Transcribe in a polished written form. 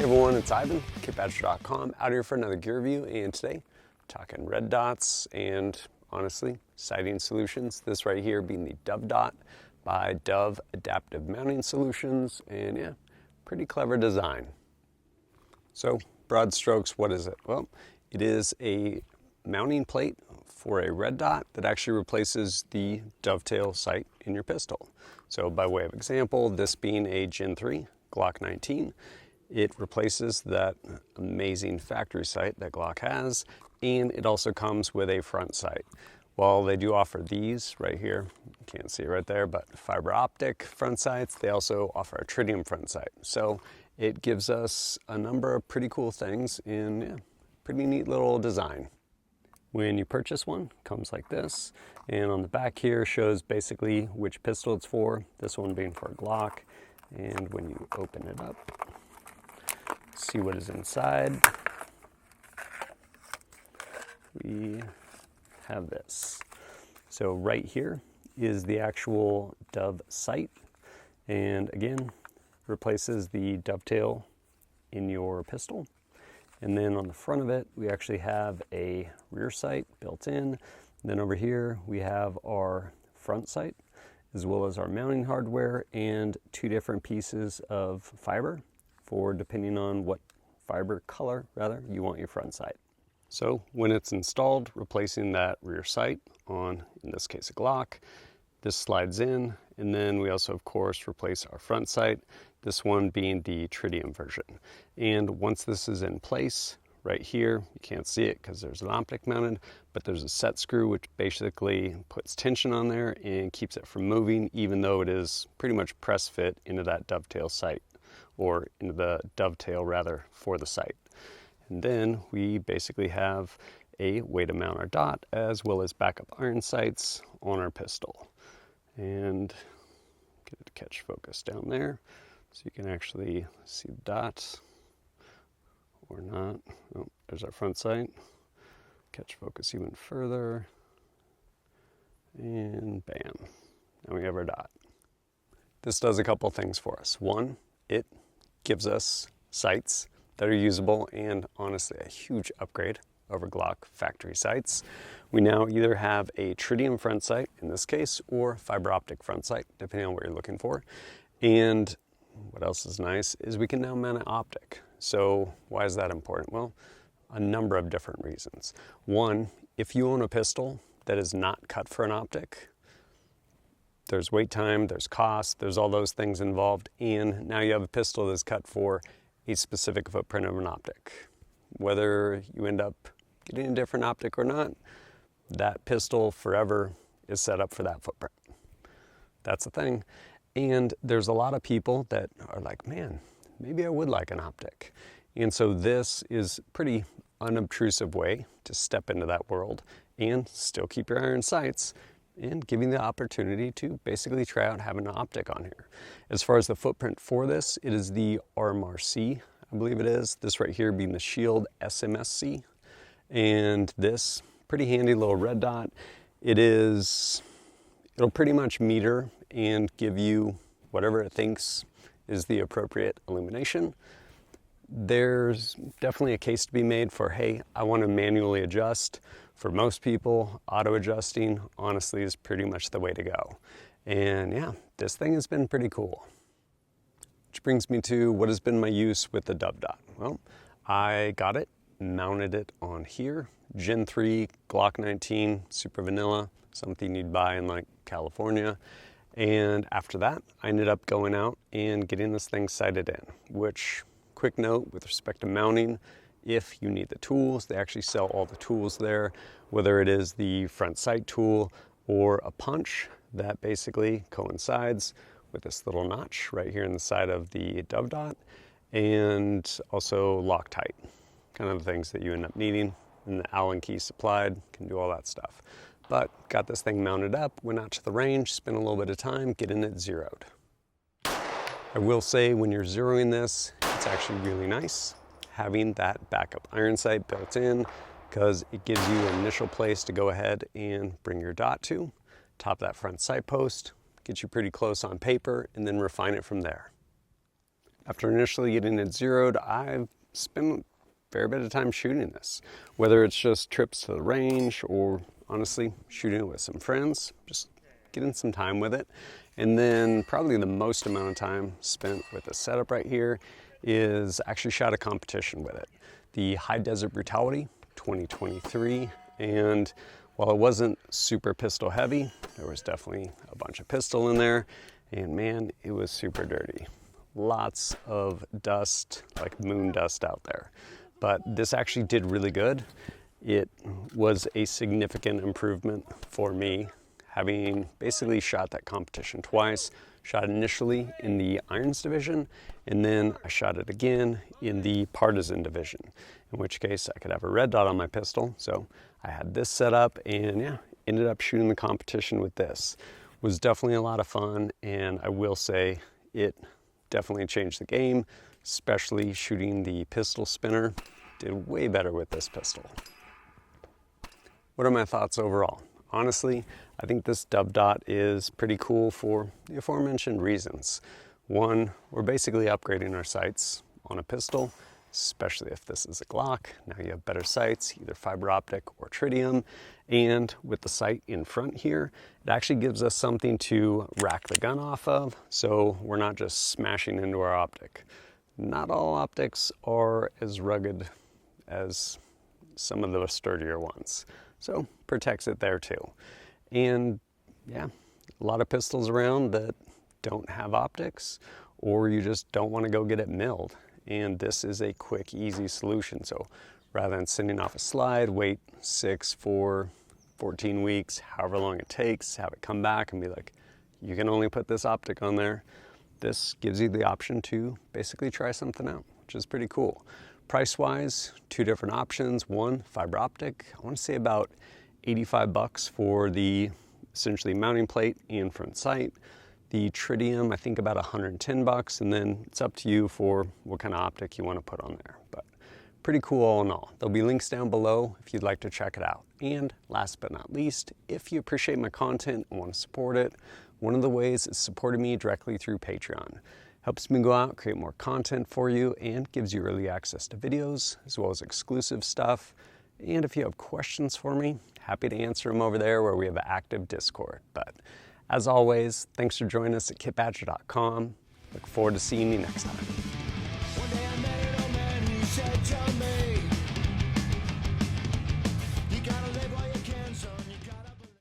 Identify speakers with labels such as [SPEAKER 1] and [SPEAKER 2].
[SPEAKER 1] everyone, it's Ivan, kitbadger.com, out here for another gear review, and today, talking red dots and, honestly, sighting solutions. This right here being the DoveDOT by Dove Adaptive Mounting Solutions, and yeah, pretty clever design. So, broad strokes, what is it? Well, it is a mounting plate for a red dot that actually replaces the Dovetail sight in your pistol. So by way of example, this being a Gen3 Glock 19, it replaces that amazing factory sight that Glock has, and it also comes with a front sight. While they do offer these right here, you can't see it right there, but fiber optic front sights, they also offer a Tritium front sight. So it gives us a number of pretty cool things in, yeah, pretty neat little design. When you purchase one, it comes like this, and on the back here shows basically which pistol it's for, this one being for a Glock. And when you open it up, see what is inside, we have this. So right here is the actual Dove sight, and again, replaces the Dovetail in your pistol. And then on the front of it, we actually have a rear sight built in. Then over here, we have our front sight, as well as our mounting hardware and two different pieces of fiber for depending on what fiber color, rather, you want your front sight. So when it's installed, replacing that rear sight on, in this case, a Glock, this slides in, and then we also, of course, replace our front sight, this one being the Tritium version. And once this is in place, right here, you can't see it because there's an Optic mounted, but there's a set screw which basically puts tension on there and keeps it from moving, even though it is pretty much press fit into that Dovetail sight, or into the Dovetail rather, for the sight. And then we basically have a way to mount our dot, as well as backup iron sights on our pistol. And get it to catch focus down there so you can actually see the dots or not. Oh, there's our front sight. Catch focus even further, and bam, now we have our dot. This does a couple things for us. One, it gives us sights that are usable, and honestly a huge upgrade over Glock factory sights. We now either have a Tritium front sight in this case, or fiber optic front sight, depending on what you're looking for. And what else is nice is we can now mount an optic. So why is that important? Well, a number of different reasons. One, if you own a pistol that is not cut for an optic, there's wait time, there's cost, there's all those things involved, and now you have a pistol that's cut for a specific footprint of an optic. Whether you end up getting a different optic or not, that pistol forever is set up for that footprint. That's the thing. And there's a lot of people that are like, man, maybe I would like an optic. And so this is a pretty unobtrusive way to step into that world and still keep your iron sights and giving the opportunity to basically try out having an optic on here. As far as the footprint for this, it is the RMSc, I believe it is. This right here being the Shield RMSc. And this pretty handy little red dot. It'll pretty much meter and give you whatever it thinks is the appropriate illumination. There's definitely a case to be made for, hey, I want to manually adjust. For most people, auto adjusting honestly is pretty much the way to go. And yeah, this thing has been pretty cool. Which brings me to what has been my use with the DoveDOT. Well, I got it, mounted it on here, Gen3 Glock 19, super vanilla, something you'd buy in like California. And after that, I ended up going out and getting this thing sighted in, which, quick note with respect to mounting, if you need the tools, they actually sell all the tools there, whether it is the front sight tool or a punch that basically coincides with this little notch right here in the side of the DoveDOT, and also Loctite, kind of the things that you end up needing, and the Allen key supplied, can do all that stuff. But got this thing mounted up, went out to the range, spent a little bit of time getting it zeroed. I will say when you're zeroing this, it's actually really nice having that backup iron sight built in, because it gives you an initial place to go ahead and bring your dot to, top that front sight post, get you pretty close on paper, and then refine it from there. After initially getting it zeroed, I've spent a fair bit of time shooting this, whether it's just trips to the range or honestly shooting it with some friends, just getting some time with it. And then probably the most amount of time spent with the setup right here is actually shot a competition with it. The High Desert Brutality 2023, and while it wasn't super pistol heavy, there was definitely a bunch of pistol in there, and man, it was super dirty. Lots of dust, like moon dust out there. But this actually did really good. It was a significant improvement for me, having basically shot that competition twice. Shot initially in the Irons division, and then I shot it again in the Partisan division, in which case I could have a red dot on my pistol. So I had this set up, and yeah, ended up shooting the competition with this. Was definitely a lot of fun, and I will say it definitely changed the game, especially shooting the pistol spinner. Did way better with this pistol. What are my thoughts overall? Honestly, I think this DoveDOT is pretty cool for the aforementioned reasons. One, we're basically upgrading our sights on a pistol, especially if this is a Glock. Now you have better sights, either fiber optic or tritium. And with the sight in front here, it actually gives us something to rack the gun off of, so we're not just smashing into our optic. Not all optics are as rugged as some of the sturdier ones. So protects it there too. And yeah, a lot of pistols around that don't have optics, or you just don't want to go get it milled. And this is a quick, easy solution. So rather than sending off a slide, wait 6, 4, 14 weeks, however long it takes, have it come back and be like, you can only put this optic on there. This gives you the option to basically try something out, which is pretty cool. Price-wise, 2 different options. One, fiber optic. I want to say about 85 bucks for the essentially mounting plate and front sight. The tritium, I think about 110 bucks, and then it's up to you for what kind of optic you want to put on there. But pretty cool all in all. There'll be links down below if you'd like to check it out. And last but not least, if you appreciate my content and want to support it, one of the ways is supporting me directly through Patreon. Helps me go out, create more content for you, and gives you early access to videos, as well as exclusive stuff. And if you have questions for me, happy to answer them over there where we have an active Discord. But as always, thanks for joining us at kitbadger.com. Look forward to seeing you next time.